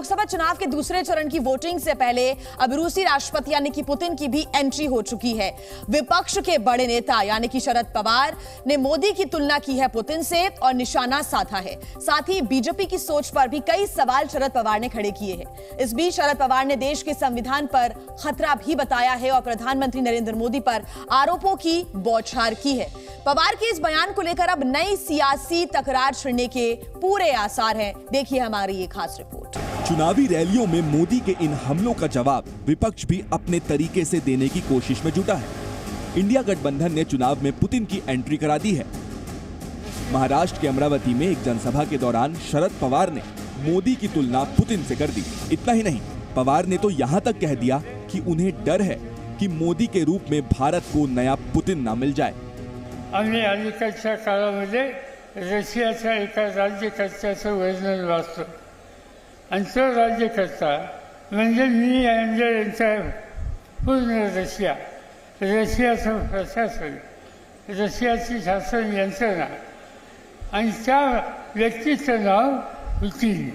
लोकसभा चुनाव के दूसरे चरण की वोटिंग से पहले अब रूसी राष्ट्रपति यानी कि पुतिन की भी एंट्री हो चुकी है। विपक्ष के बड़े नेता यानी कि शरद पवार ने मोदी की तुलना की है पुतिन से और निशाना साधा है। साथ ही बीजेपी की सोच पर भी कई सवाल शरद पवार ने खड़े किए हैं। इस बीच शरद पवार ने देश के संविधान पर खतरा भी बताया है और प्रधानमंत्री नरेंद्र मोदी पर आरोपों की बौछार की है। पवार के इस बयान को लेकर अब नई सियासी तकरार छिड़ने के पूरे आसार हैं। देखिए हमारी ये खास रिपोर्ट। चुनावी रैलियों में मोदी के इन हमलों का जवाब विपक्ष भी अपने तरीके से देने की कोशिश में जुटा है। इंडिया गठबंधन ने चुनाव में पुतिन की एंट्री करा दी है। महाराष्ट्र के अमरावती में एक जनसभा के दौरान शरद पवार ने मोदी की तुलना पुतिन से कर दी। इतना ही नहीं, पवार ने तो यहाँ तक कह दिया कि उन्हें डर है कि मोदी के रूप में भारत को नया पुतिन ना मिल जाए। आम्ही अलीकडच्या काळामध्ये रशियाच्या एका राज्यकर्त्याचं वर्णन वाचतो आणि तो राज्यकर्ता म्हणजे मी यांच्या पूर्ण रशियाचं प्रशासन, रशियाची शासन यंत्रणा आणि त्या व्यक्तीचं नाव पुतिन।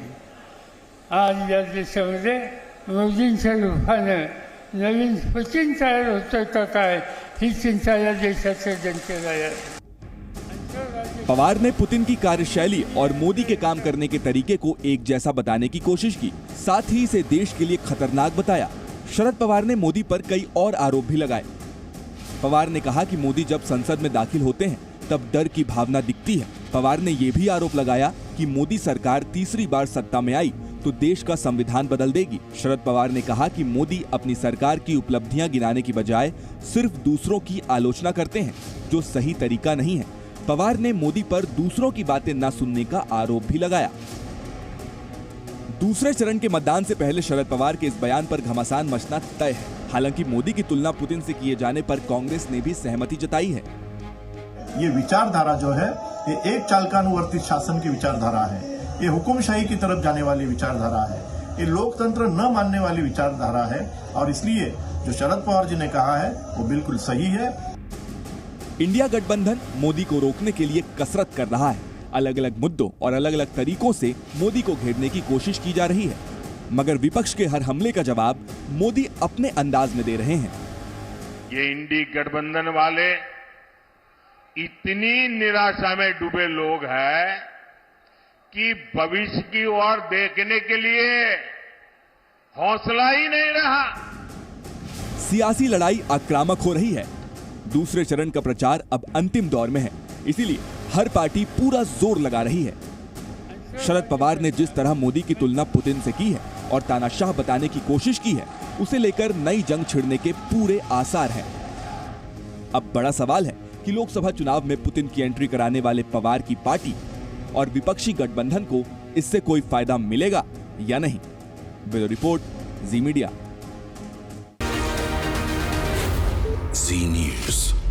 आज या देशामध्ये मोदींच्या रूपानं नवीन पुतिन तयार होतोय का काय ही चिंता या देशाच्या जनतेला आहे। पवार ने पुतिन की कार्यशैली और मोदी के काम करने के तरीके को एक जैसा बताने की कोशिश की, साथ ही इसे देश के लिए खतरनाक बताया। शरद पवार ने मोदी पर कई और आरोप भी लगाए। पवार ने कहा कि मोदी जब संसद में दाखिल होते हैं तब डर की भावना दिखती है। पवार ने यह भी आरोप लगाया कि मोदी सरकार तीसरी बार सत्ता में आई तो देश का संविधान बदल देगी। शरद पवार ने कहा कि मोदी अपनी सरकार की उपलब्धियां गिनाने की बजाय सिर्फ दूसरों की आलोचना करते हैं, जो सही तरीका नहीं है। पवार ने मोदी पर दूसरों की बातें न सुनने का आरोप भी लगाया। दूसरे चरण के मतदान से पहले शरद पवार के इस बयान पर घमासान मचना तय है। हालांकि मोदी की तुलना पुतिन से किए जाने पर कांग्रेस ने भी सहमति जताई है। ये विचारधारा जो है ये एक चालकानुवर्ती शासन की विचारधारा है, ये हुकुमशाही की तरफ जाने वाली विचारधारा है, ये लोकतंत्र न मानने वाली विचारधारा है और इसलिए जो शरद पवार जी ने कहा है वो बिल्कुल सही है। इंडिया गठबंधन मोदी को रोकने के लिए कसरत कर रहा है। अलग अलग मुद्दों और अलग अलग तरीकों से मोदी को घेरने की कोशिश की जा रही है, मगर विपक्ष के हर हमले का जवाब मोदी अपने अंदाज में दे रहे हैं। ये इंडी गठबंधन वाले इतनी निराशा में डूबे लोग हैं कि भविष्य की ओर देखने के लिए हौसला ही नहीं रहा। सियासी लड़ाई आक्रामक हो रही है। दूसरे चरण का प्रचार अब अंतिम दौर में है, इसीलिए हर पार्टी पूरा जोर लगा रही है। शरद पवार ने जिस तरह मोदी की तुलना पुतिन से की है और तानाशाह बताने की कोशिश की है, उसे लेकर नई जंग छिड़ने के पूरे आसार हैं। अब बड़ा सवाल है कि लोकसभा चुनाव में पुतिन की एंट्री कराने वाले पवार की पार्टी और विपक्षी गठबंधन को इससे कोई फायदा मिलेगा या नहीं। ब्यूरो रिपोर्ट, जी मीडिया। जी न्यूज़।